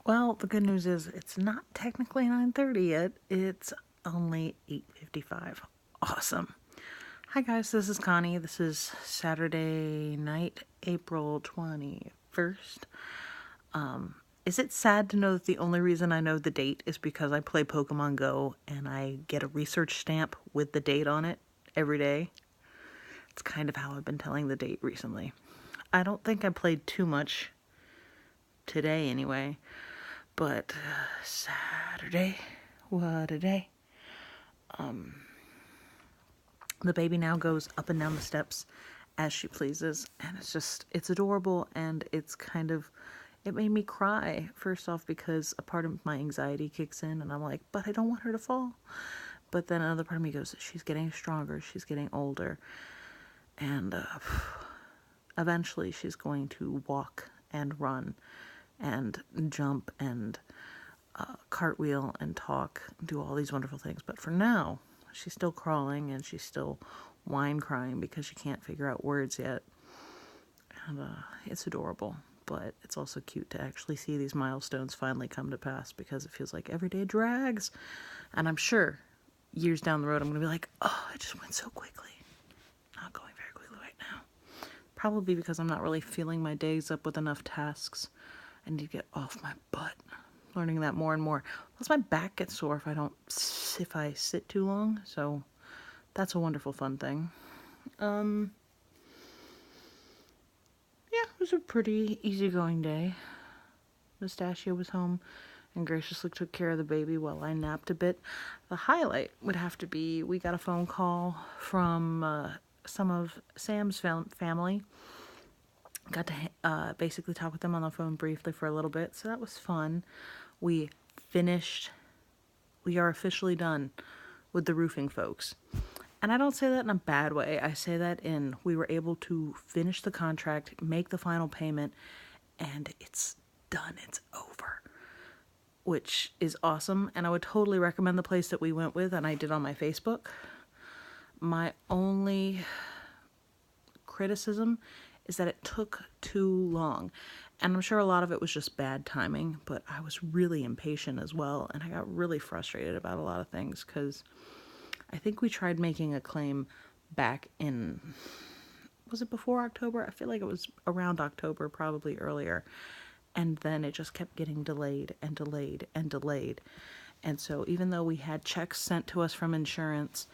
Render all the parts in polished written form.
Well, the good news is it's not technically 9:30 yet. It's only 8:55. Awesome. Hi guys, this is Connie. This is Saturday night, April 21st. Is it sad to know that the only reason I know the date is because I play Pokemon Go and I get a research stamp with the date on it every day? It's kind of how I've been telling the date recently. I don't think I played too much today anyway. But Saturday, what a day. The baby now goes up and down the steps as she pleases, and it's adorable, and it made me cry, first off, because a part of my anxiety kicks in, and I'm like, but I don't want her to fall. But then another part of me goes, she's getting stronger, she's getting older, and eventually she's going to walk and run and jump and cartwheel and talk, do all these wonderful things. But for now, she's still crawling and she's still whine crying because she can't figure out words yet. And it's adorable, but it's also cute to actually see these milestones finally come to pass, because it feels like every day drags. And I'm sure years down the road I'm going to be like, oh, it just went so quickly. Not going very quickly right now. Probably because I'm not really filling my days up with enough tasks. I need to get off my butt. Learning that more and more. Plus my back gets sore if I sit too long, so that's a wonderful fun thing. Yeah, it was a pretty easygoing day. Mustachio was home and graciously took care of the baby while I napped a bit. The highlight would have to be, we got a phone call from some of Sam's family. Got to basically talk with them on the phone briefly for a little bit, so that was fun. We are officially done with the roofing folks. And I don't say that in a bad way. I say that in, we were able to finish the contract, make the final payment, and it's done. It's over. Which is awesome. And I would totally recommend the place that we went with, and I did on my Facebook. My only criticism is that it took too long. And I'm sure a lot of it was just bad timing, but I was really impatient as well, and I got really frustrated about a lot of things, because I think we tried making a claim back in, was it before October? I feel like it was around October, probably earlier, and then it just kept getting delayed and delayed and delayed. And so even though we had checks sent to us from insurance,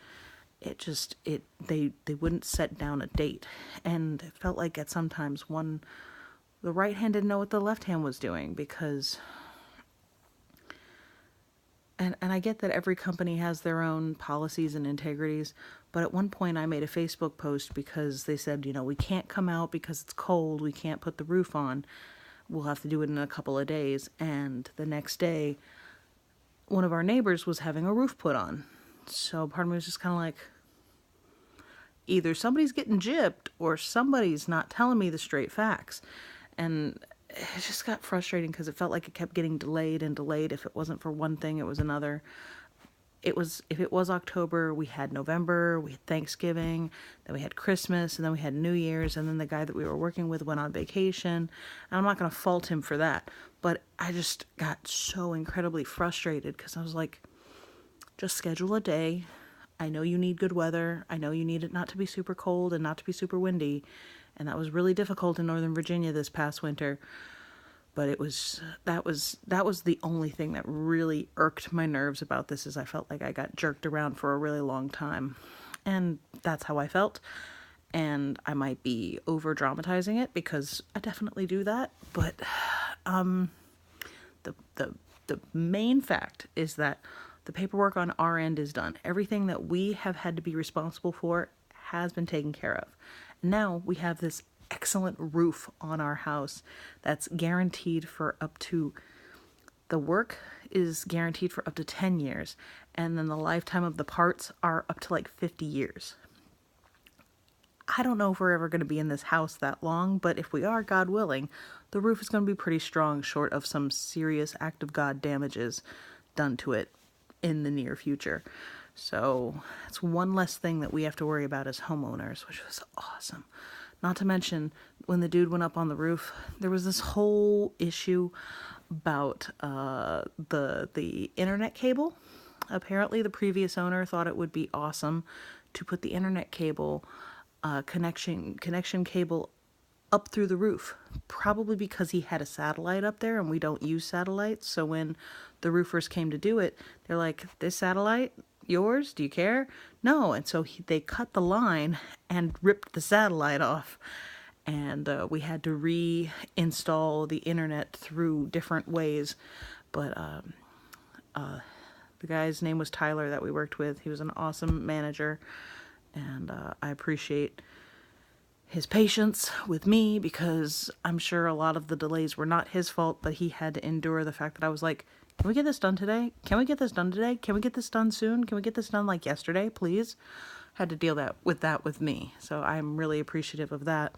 they wouldn't set down a date, and it felt like at sometimes the right hand didn't know what the left hand was doing, because and I get that every company has their own policies and integrities, but at one point I made a Facebook post because they said, we can't come out because it's cold, we can't put the roof on, we'll have to do it in a couple of days. And the next day, one of our neighbors was having a roof put on. So part of me was just kind of like, either somebody's getting gypped or somebody's not telling me the straight facts. And it just got frustrating because it felt like it kept getting delayed and delayed. If it wasn't for one thing, it was another. If it was October, we had November, we had Thanksgiving, then we had Christmas, and then we had New Year's, and then the guy that we were working with went on vacation. And I'm not going to fault him for that, but I just got so incredibly frustrated because I was like, just schedule a day. I know you need good weather. I know you need it not to be super cold and not to be super windy. And that was really difficult in Northern Virginia this past winter. But that was the only thing that really irked my nerves about this, is I felt like I got jerked around for a really long time. And that's how I felt. And I might be over dramatizing it, because I definitely do that. But the main fact is that the paperwork on our end is done. Everything that we have had to be responsible for has been taken care of. Now we have this excellent roof on our house that's guaranteed for the work is guaranteed for up to 10 years. And then the lifetime of the parts are up to like 50 years. I don't know if we're ever going to be in this house that long, but if we are, God willing, the roof is going to be pretty strong, short of some serious act of God damages done to it in the near future. So it's one less thing that we have to worry about as homeowners, which was awesome. Not to mention, when the dude went up on the roof, there was this whole issue about the internet cable. Apparently, the previous owner thought it would be awesome to put the internet cable connection cable up through the roof, probably because he had a satellite up there and we don't use satellites. So when the roofers came to do it, they're like, this satellite yours, do you care? No. And so they cut the line and ripped the satellite off, and we had to reinstall the internet through different ways. But the guy's name was Tyler that we worked with. He was an awesome manager, and I appreciate his patience with me, because I'm sure a lot of the delays were not his fault, but he had to endure the fact that I was like, can we get this done today? Can we get this done today? Can we get this done soon? Can we get this done like yesterday, please? Had to deal with me. So I'm really appreciative of that.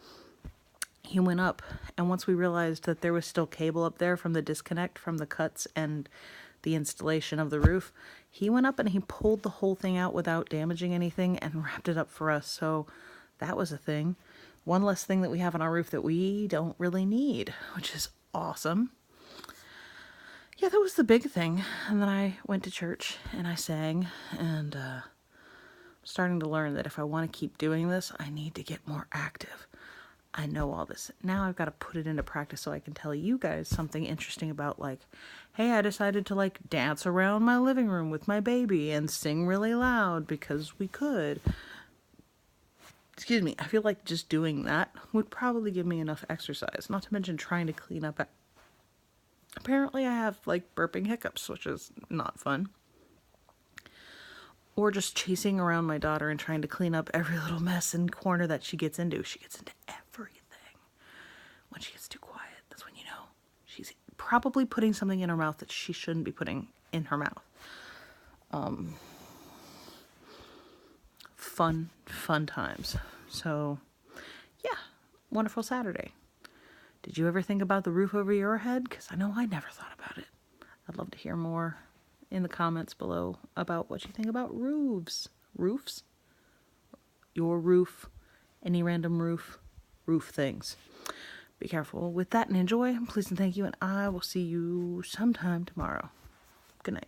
He went up, and once we realized that there was still cable up there from the disconnect from the cuts and the installation of the roof, he went up and he pulled the whole thing out without damaging anything and wrapped it up for us. So that was a thing. One less thing that we have on our roof that we don't really need, which is awesome. Yeah, that was the big thing. And then I went to church and I sang, and I'm starting to learn that if I want to keep doing this, I need to get more active. I know all this. Now I've got to put it into practice so I can tell you guys something interesting about, like, hey, I decided to like dance around my living room with my baby and sing really loud because we could. Excuse me, I feel like just doing that would probably give me enough exercise, not to mention trying to clean up. Apparently I have like burping hiccups, which is not fun. Or just chasing around my daughter and trying to clean up every little mess and corner that she gets into. She gets into everything. When she gets too quiet, that's when you know she's probably putting something in her mouth that she shouldn't be putting in her mouth. Fun times. So, yeah, wonderful Saturday. Did you ever think about the roof over your head? Because I know I never thought about it. I'd love to hear more in the comments below about what you think about roofs. Roofs? Your roof, any random roof things. Be careful with that and enjoy. Please and thank you, and I will see you sometime tomorrow. Good night.